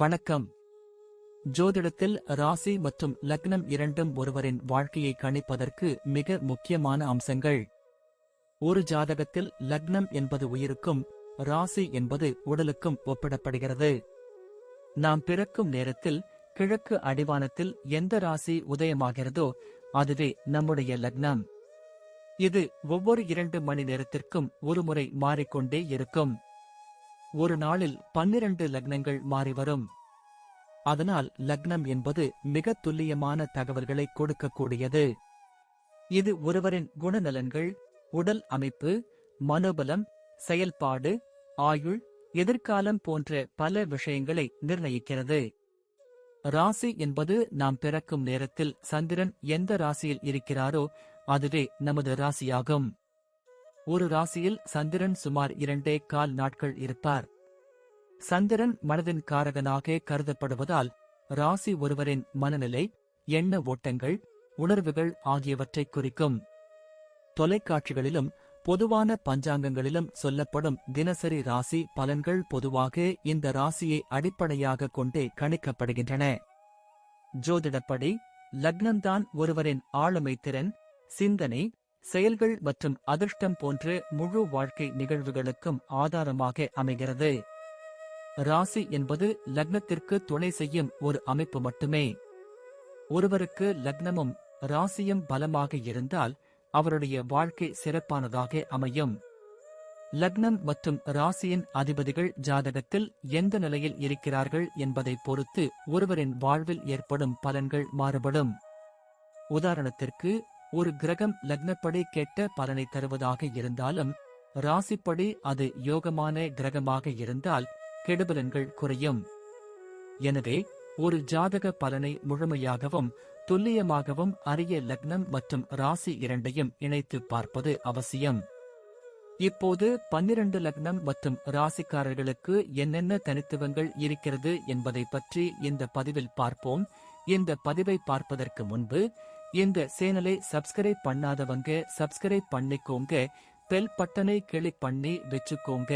வணக்கம். ஜோதிடத்தில் ராசி மற்றும் லக்னம் இரண்டும் ஒருவரின் வாழ்க்கையை கணிப்பதற்கு மிக முக்கியமான அம்சங்கள். ஒரு ஜாதகத்தில் லக்னம் என்பது உயிருக்கும், ராசி என்பது உடலுக்கும் ஒப்பிடப்படுகிறது. நாம் பிறக்கும் நேரத்தில் கிழக்கு அடிவானத்தில் எந்த ராசி உதயமாகிறதோ அதுவே நம்முடைய லக்னம். இது ஒவ்வொரு 2 மணி நேரத்திற்கும் ஒருமுறை மாறிக்கொண்டே இருக்கும். ஒரு நாளில் 12 லக்னங்கள் மாறிவரும். அதனால் லக்னம் என்பது மிக துல்லியமான தகவல்களை கொடுக்கக்கூடியது. இது ஒருவரின் குணநலன்கள், உடல் அமைப்பு, மனோபலம், செயல்பாடு, ஆயுள், எதிர்காலம் போன்ற பல விஷயங்களை நிர்ணயிக்கிறது. ராசி என்பது நாம் பிறக்கும் நேரத்தில் சந்திரன் எந்த ராசியில் இருக்கிறாரோ அதுவே நமது ராசியாகும். ஒரு ராசியில் சந்திரன் சுமார் 2.25 நாட்கள் இருப்பார். சந்திரன் மனதின் காரகனாக கருதப்படுவதால் ராசி ஒருவரின் மனநிலை, எண்ண ஓட்டங்கள், உணர்வுகள் ஆகியவற்றை குறிக்கும். தொலைக்காட்சிகளிலும் பொதுவான பஞ்சாங்கங்களிலும் சொல்லப்படும் தினசரி ராசி பலன்கள் பொதுவாக இந்த ராசியை அடிப்படையாக கொண்டே கணிக்கப்படுகின்றன. ஜோதிடப்படி லக்னம்தான் ஒருவரின் ஆளுமை திறன், சிந்தனை, செயல்கள் மற்றும் அதிர்ஷ்டம் போன்ற முழு வாழ்க்கை நிகழ்வுகளுக்கும் ஆதாரமாக அமைகிறது. ராசி என்பது லக்னத்திற்கு துணை செய்யும் ஒரு அமைப்பு மட்டுமே. ஒருவருக்கு லக்னமும் ராசியும் பலமாக இருந்தால் அவருடைய வாழ்க்கை சிறப்பானதாக அமையும். லக்னம் மற்றும் ராசியின் அதிபதிகள் ஜாதகத்தில் எந்த நிலையில் இருக்கிறார்கள் என்பதை பொறுத்து ஒருவரின் வாழ்வில் ஏற்படும் பலன்கள் மாறுபடும். உதாரணத்திற்கு, ஒரு கிரகம் லக்னப்படி கெட்ட பலனை தருவதாக இருந்தாலும் ராசிப்படி அது யோகமான கிரகமாக இருந்தால் கெடுபலன்கள் குறையும். எனவே ஒரு ஜாதக பலனை முழுமையாகவும் துல்லியமாகவும் அறிய லக்னம் மற்றும் ராசி இரண்டையும் இணைத்து பார்ப்பது அவசியம். இப்போது 12 லக்னம் மற்றும் ராசிக்காரர்களுக்கு என்னென்ன தனித்துவங்கள் இருக்கிறது என்பதை பற்றி இந்த பதிவில் பார்ப்போம். இந்த பதிவை பார்ப்பதற்கு முன்பு இந்த சேனலை சப்ஸ்கிரைப் பண்ணாதவங்க சப்ஸ்கிரைப் பண்ணிக்கோங்க, பெல் பட்டனை கிளிக் பண்ணி வச்சுக்கோங்க.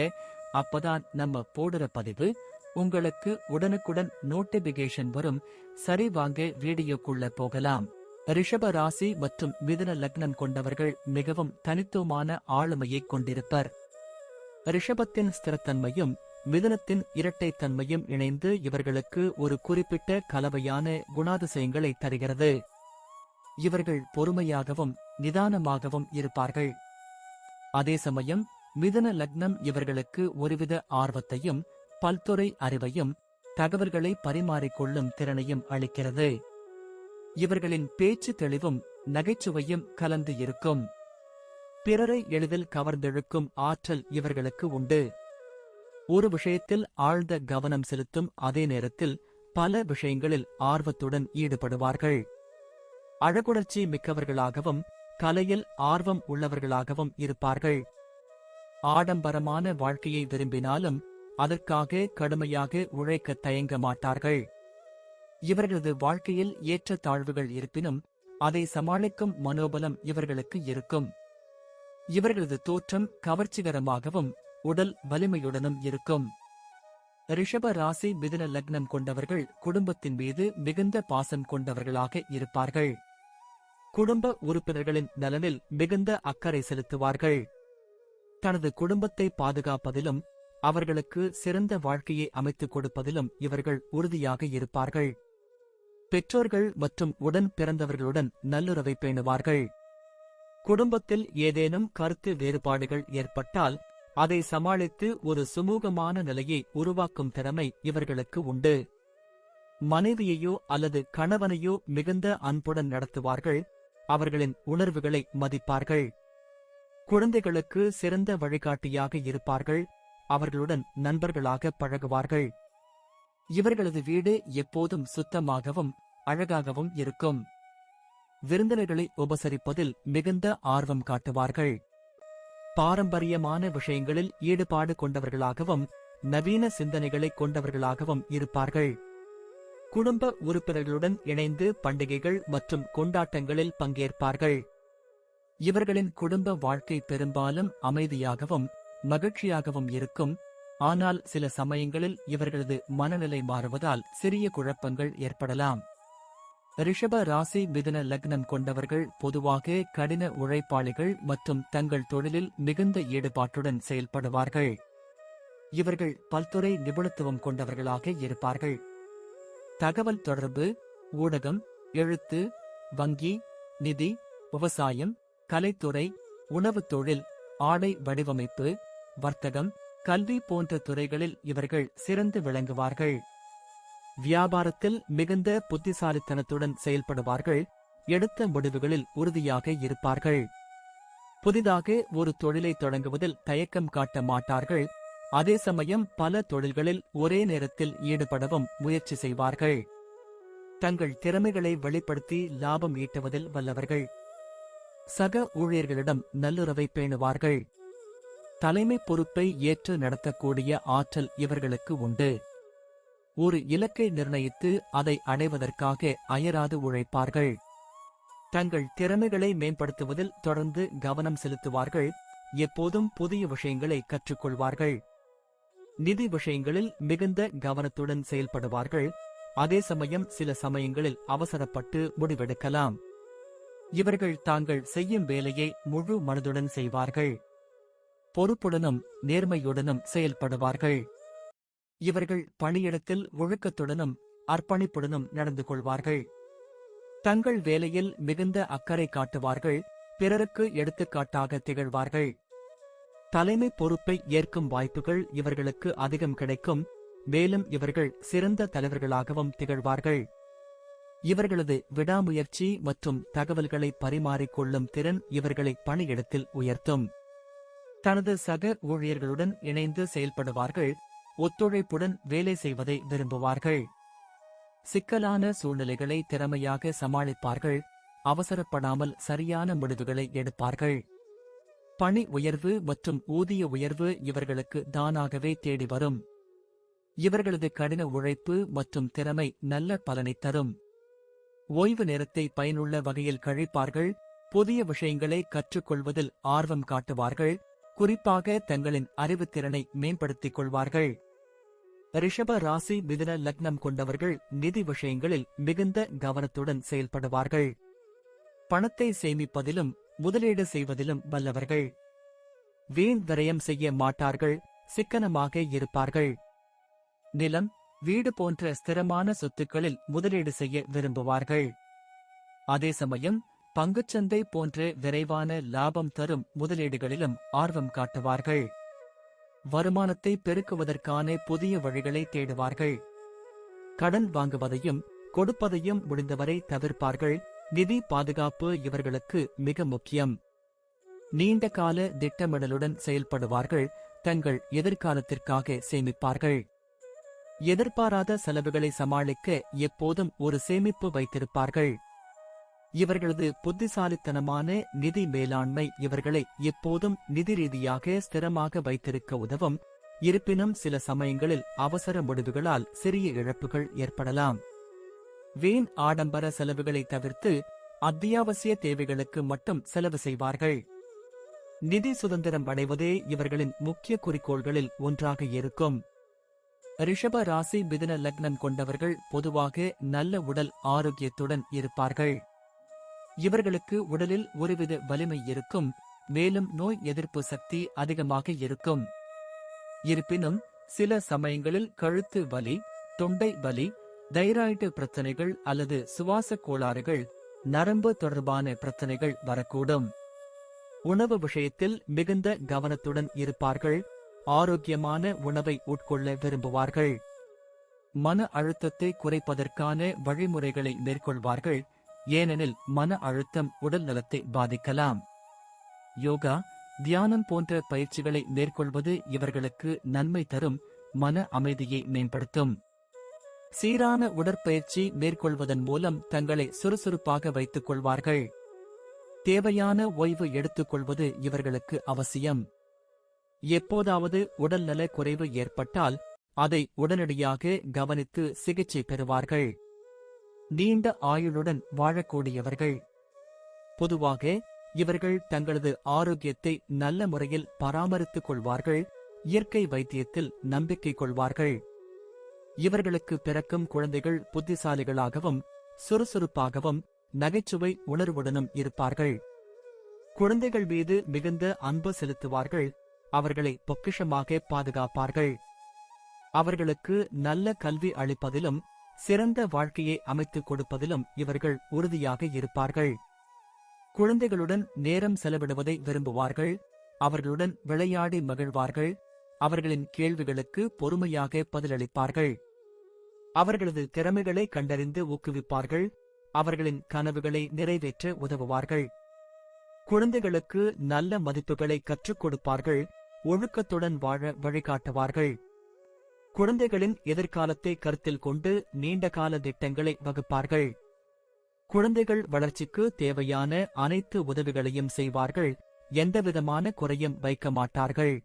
அப்பதான் நம்ம போடுற பதிவு உங்களுக்கு உடனுக்குடன் நோட்டிபிகேஷன் வரும். சரி, வாங்க வீடியோக்குள்ள போகலாம். ரிஷப ராசி மற்றும் மிதுன லக்னம் கொண்டவர்கள் மிகவும் தனித்துவமான ஆளுமையை கொண்டிருப்பர். ரிஷபத்தின் ஸ்திரத்தன்மையும் மிதுனத்தின் இரட்டைத்தன்மையும் இணைந்து இவர்களுக்கு ஒரு குறிப்பிட்ட கலவையான குணாதிசயங்களை தருகிறது. இவர்கள் பொறுமையாகவும் நிதானமாகவும் இருப்பார்கள். அதே சமயம் மிதுன லக்னம் இவர்களுக்கு ஒருவித ஆர்வத்தையும் பல்துறை அறிவையும் தகவல்களை பரிமாறிக்கொள்ளும் திறனையும் அளிக்கிறது. இவர்களின் பேச்சு தெளிவும் நகைச்சுவையும் கலந்து இருக்கும். பிறரை எளிதில் கவர்ந்தெழுக்கும் ஆற்றல் இவர்களுக்கு உண்டு. ஒரு விஷயத்தில் ஆழ்ந்த கவனம் செலுத்தும் அதே நேரத்தில் பல விஷயங்களில் ஆர்வத்துடன் ஈடுபடுவார்கள். அழகுணர்ச்சி மிக்கவர்களாகவும் கலையில் ஆர்வம் உள்ளவர்களாகவும் இருப்பார்கள். ஆடம்பரமான வாழ்க்கையை விரும்பினாலும் அதற்காக கடுமையாக உழைக்க தயங்க மாட்டார்கள். இவர்களது வாழ்க்கையில் ஏற்ற தாழ்வுகள் இருப்பினும் அதை சமாளிக்கும் மனோபலம் இவர்களுக்கு இருக்கும். இவர்களது தோற்றம் கவர்ச்சிகரமாகவும் உடல் வலிமையுடனும் இருக்கும். ரிஷப ராசி மிதுன லக்னம் கொண்டவர்கள் குடும்பத்தின் மீது மிகுந்த பாசம் கொண்டவர்களாக இருப்பார்கள். குடும்ப உறுப்பினர்களின் நலனில் மிகுந்த அக்கறை செலுத்துவார்கள். தனது குடும்பத்தை பாதுகாப்பதிலும் அவர்களுக்கு சிறந்த வாழ்க்கையை அமைத்துக் கொடுப்பதிலும் இவர்கள் உறுதியாக இருப்பார்கள். பெற்றோர்கள் மற்றும் உடன் பிறந்தவர்களுடன் நல்லுறவை பேணுவார்கள். குடும்பத்தில் ஏதேனும் கருத்து வேறுபாடுகள் ஏற்பட்டால் அதை சமாளித்து ஒரு சுமூகமான நிலையை உருவாக்கும் திறமை இவர்களுக்கு உண்டு. மனைவியையோ அல்லது கணவனையோ மிகுந்த அன்புடன் நடத்துவார்கள். அவர்களின் உணர்வுகளை மதிப்பார்கள். குழந்தைகளுக்கு சிறந்த வழிகாட்டியாக இருப்பார்கள். அவர்களுடன் நண்பர்களாக பழகுவார்கள். இவர்களது வீடு எப்போதும் சுத்தமாகவும் அழகாகவும் இருக்கும். விருந்தினர்களை உபசரிப்பதில் மிகுந்த ஆர்வம் காட்டுவார்கள். பாரம்பரியமான விஷயங்களில் ஈடுபாடு கொண்டவர்களாகவும் நவீன சிந்தனைகளை கொண்டவர்களாகவும் இருப்பார்கள். குடும்ப உறுப்பினர்களுடன் இணைந்து பண்டிகைகள் மற்றும் கொண்டாட்டங்களில் பங்கேற்பார்கள். இவர்களின் குடும்ப வாழ்க்கை பெரும்பாலும் அமைதியாகவும் மகிழ்ச்சியாகவும் இருக்கும். ஆனால் சில சமயங்களில் இவர்களது மனநிலை மாறுவதால் சிறிய குழப்பங்கள் ஏற்படலாம். ரிஷப ராசி மிதுன லக்னம் கொண்டவர்கள் பொதுவாக கடின உழைப்பாளிகள் மற்றும் தங்கள் தொழிலில் மிகுந்த ஈடுபாட்டுடன் செயல்படுவார்கள். இவர்கள் பல்துறை நிபுணத்துவம் கொண்டவர்களாக இருப்பார்கள். தகவல் தொடர்பு, ஊடகம், எழுத்து, வங்கி, நிதி, விவசாயம், கலைத்துறை, உணவுத் தொழில், ஆடை வடிவமைப்பு, வர்த்தகம், கல்வி போன்ற துறைகளில் இவர்கள் சிறந்து விளங்குவார்கள். வியாபாரத்தில் மிகுந்த புத்திசாலித்தனத்துடன் செயல்படுவார்கள். எடுத்த முடிவுகளில் உறுதியாக இருப்பார்கள். புதிதாக ஒரு தொழிலை தொடங்குவதில் தயக்கம் காட்ட மாட்டார்கள். அதே சமயம் பல தொழில்களில் ஒரே நேரத்தில் ஈடுபடவும் முயற்சி செய்வார்கள். தங்கள் திறமைகளை வெளிப்படுத்தி லாபம் ஈட்டுவதில் வல்லவர்கள். சக ஊழியர்களிடம் நல்லுறவை பேணுவார்கள். தலைமை பொறுப்பை ஏற்று நடத்தக்கூடிய ஆற்றல் இவர்களுக்கு உண்டு. ஒரு இலக்கை நிர்ணயித்து அதை அடைவதற்காக அயராது உழைப்பார்கள். தங்கள் திறமைகளை மேம்படுத்துவதில் தொடர்ந்து கவனம் செலுத்துவார்கள். எப்போதும் புதிய விஷயங்களை கற்றுக்கொள்வார்கள். நிதி விஷயங்களில் மிகுந்த கவனத்துடன் செயல்படுவார்கள். அதே சமயம் சில சமயங்களில் அவசரப்பட்டு முடிவெடுக்கலாம். இவர்கள் தாங்கள் செய்யும் வேலையை முழு மனதுடன் செய்வார்கள். பொறுப்புடனும் நேர்மையுடனும் செயல்படுவார்கள். இவர்கள் பணியிடத்தில் ஒழுக்கத்துடனும் அர்ப்பணிப்புடனும் நடந்து கொள்வார்கள். தங்கள் வேலையில் மிகுந்த அக்கறை காட்டுவார்கள். பிறருக்கு எடுத்துக்காட்டாக திகழ்வார்கள். தலைமை பொறுப்பை ஏற்கும் வாய்ப்புகள் இவர்களுக்கு அதிகம் கிடைக்கும். மேலும் இவர்கள் சிறந்த தலைவர்களாகவும் திகழ்வார்கள். இவர்களது விடாமுயற்சி மற்றும் தகவல்களை பரிமாறிக்கொள்ளும் திறன் இவர்களை பணியிடத்தில் உயர்த்தும். தனது சக ஊழியர்களுடன் இணைந்து செயல்படுவார்கள். ஒத்துழைப்புடன் வேலை செய்வதை விரும்புவார்கள். சிக்கலான சூழ்நிலைகளை திறமையாக சமாளிப்பார்கள். அவசரப்படாமல் சரியான முடிவுகளை எடுப்பார்கள். பணி உயர்வு மற்றும் ஊதிய உயர்வு இவர்களுக்கு தானாகவே தேடி வரும். இவர்களது கடின உழைப்பு மற்றும் திறமை நல்ல பலனை தரும். ஓய்வு நேரத்தை பயனுள்ள வகையில் கழிப்பார்கள். புதிய விஷயங்களை கற்றுக்கொள்வதில் ஆர்வம் காட்டுவார்கள். குறிப்பாக தங்களின் அறிவுத்திறனை மேம்படுத்திக் கொள்வார்கள். ரிஷப ராசி மிதுன லக்னம் கொண்டவர்கள் நிதி விஷயங்களில் மிகுந்த கவனத்துடன் செயல்படுவார்கள். பணத்தை சேமிப்பதிலும் முதலீடு செய்வதிலும் வல்லவர்கள். வீண் விரயம் செய்ய மாட்டார்கள். சிக்கனமாக இருப்பார்கள். நிலம், வீடு போன்ற ஸ்திரமான சொத்துக்களில் முதலீடு செய்ய விரும்புவார்கள். அதே சமயம் பங்குச்சந்தை போன்ற விரைவான லாபம் தரும் முதலீடுகளிலும் ஆர்வம் காட்டுவார்கள். வருமானத்தை பெருக்குவதற்கான புதிய வழிகளை தேடுவார்கள். கடன் வாங்குவதையும் கொடுப்பதையும் முடிந்தவரை தவிர்ப்பார்கள். நிதி பாதுகாப்பு இவர்களுக்கு மிக முக்கியம். நீண்ட கால திட்டமிடலுடன் செயல்படுவார்கள். தங்கள் எதிர்காலத்திற்காக சேமிப்பார்கள். எதிர்பாராத செலவுகளை சமாளிக்க எப்போதும் ஒரு சேமிப்பு வைத்திருப்பார்கள். இவர்களது புத்திசாலித்தனமான நிதி மேலாண்மை இவர்களை எப்போதும் நிதி ரீதியாக ஸ்திரமாக வைத்திருக்க உதவும். இருப்பினும் சில சமயங்களில் அவசர முடிவுகளால் சிறிய இழப்புகள் ஏற்படலாம். வீண் ஆடம்பர செலவுகளை தவிர்த்து அத்தியாவசிய தேவைகளுக்கு மட்டும் செலவு செய்வார்கள். நிதி சுதந்திரம் அடைவதே இவர்களின் முக்கிய குறிக்கோள்களில் ஒன்றாக இருக்கும். ரிஷப ராசி மிதுன லக்னம் கொண்டவர்கள் பொதுவாக நல்ல உடல் ஆரோக்கியத்துடன் இருப்பார்கள். இவர்களுக்கு உடலில் ஒருவித வலிமை இருக்கும். மேலும் நோய் எதிர்ப்பு சக்தி அதிகமாக இருக்கும். இருப்பினும் சில சமயங்களில் கழுத்து வலி, தொண்டை வலி, தைராய்டு பிரச்சனைகள் அல்லது சுவாச கோளாறுகள், நரம்பு தொடர்பான பிரச்சனைகள் வரக்கூடும். உணவு விஷயத்தில் மிகுந்த கவனத்துடன் இருப்பார்கள். ஆரோக்கியமான உணவை உட்கொள்ள விரும்புவார்கள். மன அழுத்தத்தை குறைப்பதற்கான வழிமுறைகளை மேற்கொள்வார்கள். ஏனெனில் மன அழுத்தம் உடல் நலத்தை பாதிக்கலாம். யோகா, தியானம் போன்ற பயிற்சிகளை மேற்கொள்வது இவர்களுக்கு நன்மை தரும். மன அமைதியை மேம்படுத்தும். சீரான உடற்பயிற்சி மேற்கொள்வதன் மூலம் தங்களை சுறுசுறுப்பாக வைத்துக் கொள்வார்கள். தேவையான ஓய்வு எடுத்துக்கொள்வது இவர்களுக்கு அவசியம். எப்போதாவது உடல்நல குறைவு ஏற்பட்டால் அதை உடனடியாக கவனித்து சிகிச்சை பெறுவார்கள். நீண்ட ஆயுளுடன் வாழக்கூடியவர்கள். பொதுவாக இவர்கள் தங்களது ஆரோக்கியத்தை நல்ல முறையில் பராமரித்துக் கொள்வார்கள். இயற்கை வைத்தியத்தில் நம்பிக்கை கொள்வார்கள். இவர்களுக்கு பிறக்கும் குழந்தைகள் புத்திசாலிகளாகவும் சுறுசுறுப்பாகவும் நகைச்சுவை உணர்வுடனும் இருப்பார்கள். குழந்தைகள் மீது மிகுந்த அன்பு செலுத்துவார்கள். அவர்களை பொக்கிஷமாக பாதுகாப்பார்கள். அவர்களுக்கு நல்ல கல்வி அளிப்பதிலும் சிறந்த வாழ்க்கையை அமைத்துக் கொடுப்பதிலும் இவர்கள் உறுதியாக இருப்பார்கள். குழந்தைகளுடன் நேரம் செலவிடுவதை விரும்புவார்கள். அவர்களுடன் விளையாடி மகிழ்வார்கள். அவர்களின் கேள்விகளுக்கு பொறுமையாக பதிலளிப்பார்கள். அவர்களது திறமைகளை கண்டறிந்து ஊக்குவிப்பார்கள். அவர்களின் கனவுகளை நிறைவேற்ற உதவுவார்கள். குழந்தைகளுக்கு நல்ல மதிப்புகளை கற்றுக் கொடுப்பார்கள். ஒழுக்கத்துடன் வாழ வழிகாட்டுவார்கள். குழந்தைகளின் எதிர்காலத்தை கருத்தில் கொண்டு நீண்டகால திட்டங்களை வகுப்பார்கள். குழந்தைகள் வளர்ச்சிக்கு தேவையான அனைத்து உதவிகளையும் செய்வார்கள். எந்தவிதமான குறையும் வைக்க மாட்டார்கள்.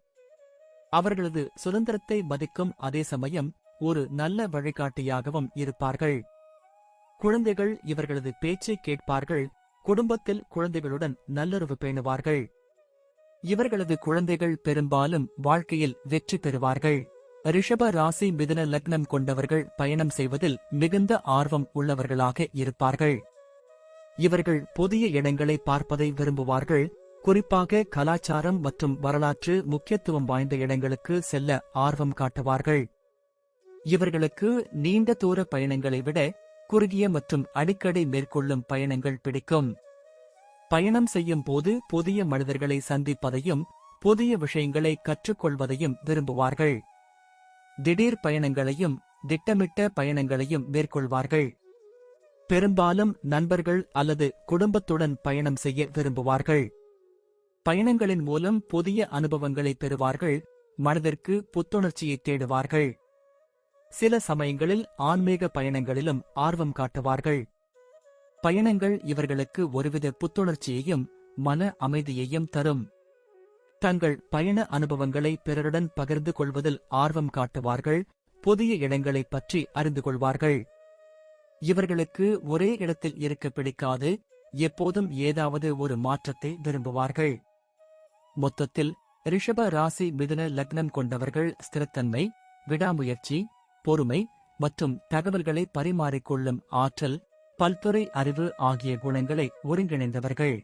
அவர்களது சுதந்திரத்தை மதிக்கும் அதே சமயம் ஒரு நல்ல வழிகாட்டியாகவும் இருப்பார்கள். குழந்தைகள் இவர்களது பேச்சை கேட்பார்கள். குடும்பத்தில் குழந்தைகளுடன் நல்லுறவு பேணுவார்கள். இவர்களது குழந்தைகள் பெரும்பாலும் வாழ்க்கையில் வெற்றி பெறுவார்கள். ரிஷப ராசி மிதுன லக்னம் கொண்டவர்கள் பயணம் செய்வதில் மிகுந்த ஆர்வம் உள்ளவர்களாக இருப்பார்கள். இவர்கள் புதிய இடங்களை பார்ப்பதை விரும்புவார்கள். குறிப்பாக கலாச்சாரம் மற்றும் வரலாற்று முக்கியத்துவம் வாய்ந்த இடங்களுக்கு செல்ல ஆர்வம் காட்டுவார்கள். இவர்களுக்கு நீண்ட தூர பயணங்களை விட குறுகிய மற்றும் அடிக்கடி மேற்கொள்ளும் பயணங்கள் பிடிக்கும். பயணம் செய்யும் போது புதிய மனிதர்களை சந்திப்பதையும் புதிய விஷயங்களை கற்றுக்கொள்வதையும் விரும்புவார்கள். திடீர் பயணங்களையும் திட்டமிட்ட பயணங்களையும் மேற்கொள்வார்கள். பெரும்பாலும் நண்பர்கள் அல்லது குடும்பத்துடன் பயணம் செய்ய விரும்புவார்கள். பயணங்களின் மூலம் புதிய அனுபவங்களை பெறுவார்கள். மனதிற்கு புத்துணர்ச்சியை தேடுவார்கள். சில சமயங்களில் ஆன்மீக பயணங்களிலும் ஆர்வம் காட்டுவார்கள். பயணங்கள் இவர்களுக்கு ஒருவித புத்துணர்ச்சியையும் மன அமைதியையும் தரும். தங்கள் பயண அனுபவங்களை பிறருடன் பகிர்ந்து கொள்வதில் ஆர்வம் காட்டுவார்கள். புதிய இடங்களைப் பற்றி அறிந்து கொள்வார்கள். இவர்களுக்கு ஒரே இடத்தில் இருக்க பிடிக்காது. எப்போதும் ஏதாவது ஒரு மாற்றத்தை விரும்புவார்கள். மொத்தத்தில் ரிஷப ராசி மிதுன லக்னம் கொண்டவர்கள் ஸ்திரத்தன்மை, விடாமுயற்சி, பொறுமை மற்றும் தகவல்களை பரிமாறிக்கொள்ளும் ஆற்றல், பல்துறை அறிவு ஆகிய குணங்களை ஒருங்கிணைந்தவர்கள்.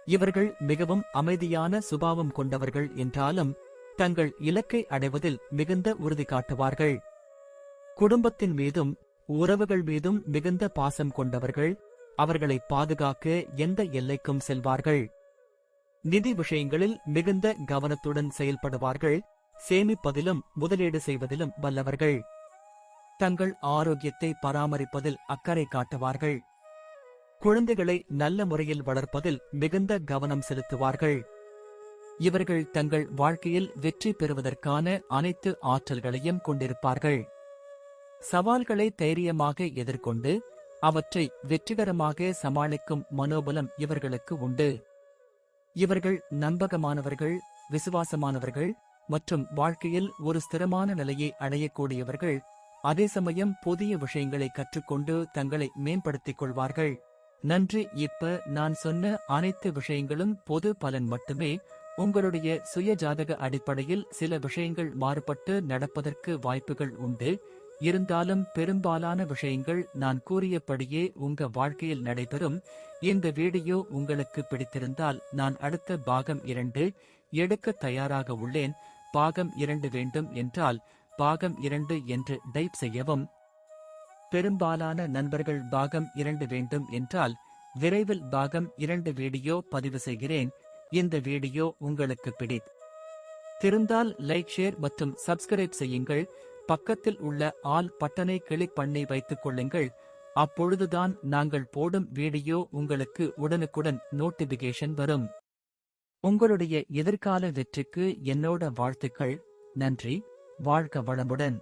இவர்கள் மிகவும் அமைதியான சுபாவம் கொண்டவர்கள் என்றாலும் தங்கள் இலக்கை அடைவதில் மிகுந்த உறுதி காட்டுவார்கள். குடும்பத்தின் மீதும் உறவுகள் மீதும் மிகுந்த பாசம் கொண்டவர்கள். அவர்களை பாதுகாக்க எந்த எல்லைக்கும் செல்வார்கள். நிதி விஷயங்களில் மிகுந்த கவனத்துடன் செயல்படுவார்கள். சேமிப்பதிலும் முதலீடு செய்வதிலும் வல்லவர்கள். தங்கள் ஆரோக்கியத்தை பராமரிப்பதில் அக்கறை காட்டுவார்கள். குழந்தைகளை நல்ல முறையில் வளர்ப்பதில் மிகுந்த கவனம் செலுத்துவார்கள். இவர்கள் தங்கள் வாழ்க்கையில் வெற்றி பெறுவதற்கான அனைத்து ஆற்றல்களையும் கொண்டிருப்பார்கள். சவால்களை தைரியமாக எதிர்கொண்டு அவற்றை வெற்றிகரமாக சமாளிக்கும் மனோபலம் இவர்களுக்கு உண்டு. இவர்கள் நம்பகமானவர்கள், விசுவாசமானவர்கள் மற்றும் வாழ்க்கையில் ஒரு ஸ்திரமான நிலையை அடையக்கூடியவர்கள். அதே சமயம் புதிய விஷயங்களை கற்றுக்கொண்டு தங்களை மேம்படுத்திக் கொள்வார்கள். நன்றி. இப்ப நான் சொன்ன அனைத்து விஷயங்களும் பொது பலன் மட்டுமே. உங்களுடைய சுய ஜாதக அடிப்படையில் சில விஷயங்கள் மாறுபட்டு நடப்பதற்கு வாய்ப்புகள் உண்டு. இருந்தாலும் பெரும்பாலான விஷயங்கள் நான் கூறியபடியே உங்க வாழ்க்கையில் நடைபெறும். இந்த வீடியோ உங்களுக்கு பிடித்திருந்தால் நான் அடுத்த பாகம் 2 எடுக்க தயாராக உள்ளேன். பாகம் 2 வேண்டும் என்றால் பாகம் 2 என்று டைப் செய்யவும். பெரும்பாலான நண்பர்கள் பாகம் 2 வேண்டும் என்றால் விரைவில் பாகம் 2 வீடியோ பதிவு செய்கிறேன். இந்த வீடியோ உங்களுக்கு பிடித்திருந்தால் லைக், ஷேர் மற்றும் சப்ஸ்கிரைப் செய்யுங்கள். பக்கத்தில் உள்ள ஆல் பட்டனை கிளிக் பண்ணி வைத்துக் கொள்ளுங்கள். அப்பொழுதுதான் நாங்கள் போடும் வீடியோ உங்களுக்கு உடனுக்குடன் நோட்டிபிகேஷன் வரும். உங்களுடைய எதிர்கால வெற்றிக்கு என்னோட வாழ்த்துக்கள். நன்றி. வாழ்க வளமுடன்.